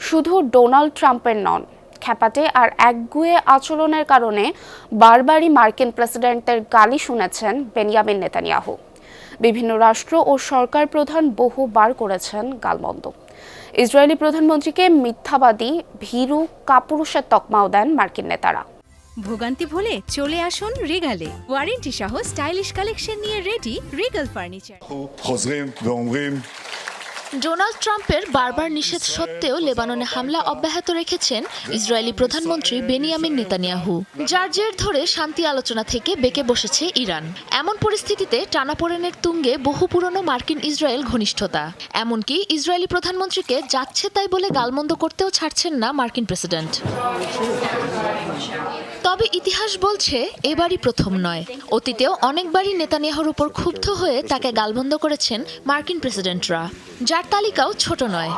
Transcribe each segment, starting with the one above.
শুধু ডোনাল্ড ট্রাম্পের নন, খ্যাপাটে আর একগুঁয়ে আচরণের কারণে বারবারই মার্কিন প্রেসিডেন্টের গালি শুনেছেন বেনিয়ামিন নেতানিয়াহু। বিভিন্ন রাষ্ট্র ও সরকার প্রধান বহুবার করেছেন গালমন্দ। ইসরায়েলি প্রধানমন্ত্রীকে মিথ্যাবাদী, ভীরু, কাপুরুষের তকমাও দেন মার্কিন নেতারা। ভোগান্তি ভুলে চলে আসুন রিগালে। ওয়ারেন্টি সহ স্টাইলিশ কালেকশন নিয়ে রেডি রিগাল ফার্নিচার। ডোনাল্ড ট্রাম্পের বারবার নিষেধ সত্ত্বেও লেবাননে হামলা অব্যাহত রেখেছেন ইসরায়েলি প্রধানমন্ত্রী বেনিয়ামিন নেতানিয়াহু, যার জের ধরে শান্তি আলোচনা থেকে বেঁকে বসেছে ইরান। এমন পরিস্থিতিতে টানাপোড়েনের তুঙ্গে বহু পুরনো মার্কিন ইসরায়েল ঘনিষ্ঠতা, এমনকি ইসরায়েলি প্রধানমন্ত্রীকে যাচ্ছে তাই বলে গালমন্দ করতেও ছাড়ছেন না মার্কিন প্রেসিডেন্ট। তবে ইতিহাস বলছে এবারই প্রথম নয়। অতীতেও অনেকবারই নেতানিয়াহুর উপর ক্ষুব্ধ হয়ে তাকে গালমন্দ করেছেন মার্কিন প্রেসিডেন্টরা, যার তালিকাও ছোট নয়।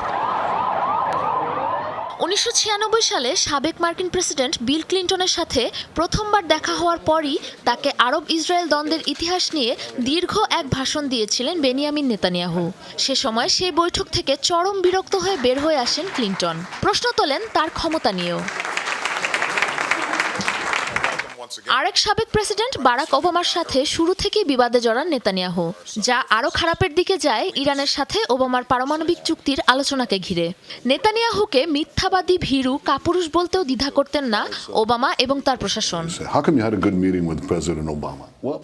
1996 সালে সাবেক মার্কিন প্রেসিডেন্ট বিল ক্লিন্টনের সাথে প্রথমবার দেখা হওয়ার পরই তাকে আরব ইসরায়েল দ্বন্দ্বের ইতিহাস নিয়ে দীর্ঘ এক ভাষণ দিয়েছিলেন বেনিয়ামিন নেতানিয়াহু। সে সময় সেই বৈঠক থেকে চরম বিরক্ত হয়ে বের হয়ে আসেন ক্লিন্টন। প্রশ্ন তোলেন তার ক্ষমতা নিয়েও। আরেক সাবেক প্রেসিডেন্ট বারাক ওবামার সাথে শুরু থেকেই বিবাদে জড়ান নেতানিয়াহু, যা আরও খারাপের দিকে যায় ইরানের সাথে ওবামার পারমাণবিক চুক্তির আলোচনাকে ঘিরে। নেতানিয়াহুকে মিথ্যাবাদী, ভীরু, কাপুরুষ বলতেও দ্বিধা করতেন না ওবামা এবং তার প্রশাসন।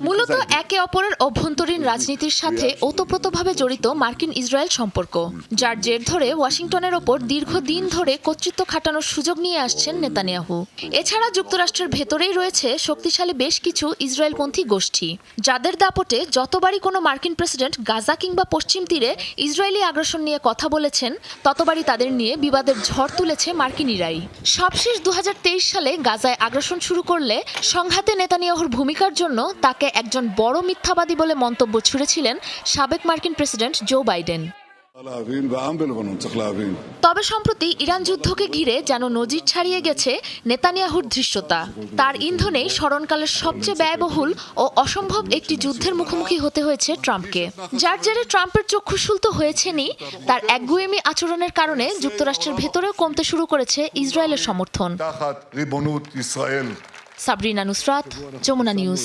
মূলত একে অপরের অভ্যন্তরীণ রাজনীতির সাথে ওতপ্রোতভাবে জড়িত মার্কিন ইসরায়েল সম্পর্ক, যার জের ধরে ওয়াশিংটনের ওপর দীর্ঘদিন ধরে কর্তৃত্ব খাটানোর সুযোগ নিয়ে আসছেন নেতানিয়াহু। এছাড়া যুক্তরাষ্ট্রের ভেতরেই রয়েছে শক্তিশালী বেশ কিছু ইসরায়েলপন্থী গোষ্ঠী, যাদের দাপটে যতবারই কোনো মার্কিন প্রেসিডেন্ট গাজা কিংবা পশ্চিম তীরে ইসরায়েলি আগ্রাসন নিয়ে কথা বলেছেন, ততবারই তাদের নিয়ে বিবাদের ঝড় তুলেছে মার্কিনিরাই। সবশেষ 2023 সালে গাজায় আগ্রাসন শুরু করলে সংঘাতে নেতানিয়াহুর ভূমিকার জন্য তাকে একজন বড় মিথ্যাবাদী বলে মন্তব্য ছুড়েছিলেন সাবেক মার্কিন প্রেসিডেন্ট জো বাইডেন। তবে সম্প্রতি ইরান যুদ্ধকে ঘিরে যেন নজির ছাড়িয়ে গেছে নেতানিয়াহুর ধৃষ্টতা। তার ইন্ধনেই স্মরণকালের সবচেয়ে ব্যয়বহুল ও অসম্ভব একটি যুদ্ধের মুখোমুখি হতে হয়েছে ট্রাম্পকে, যার জেরে ট্রাম্পের চক্ষুশুল তো হয়েছেনই, তার একগুঁয়েমি আচরণের কারণে যুক্তরাষ্ট্রের ভেতরেও কমতে শুরু করেছে ইসরায়েলের সমর্থন। সাবরিনা নুসরাত, যমুনা নিউজ।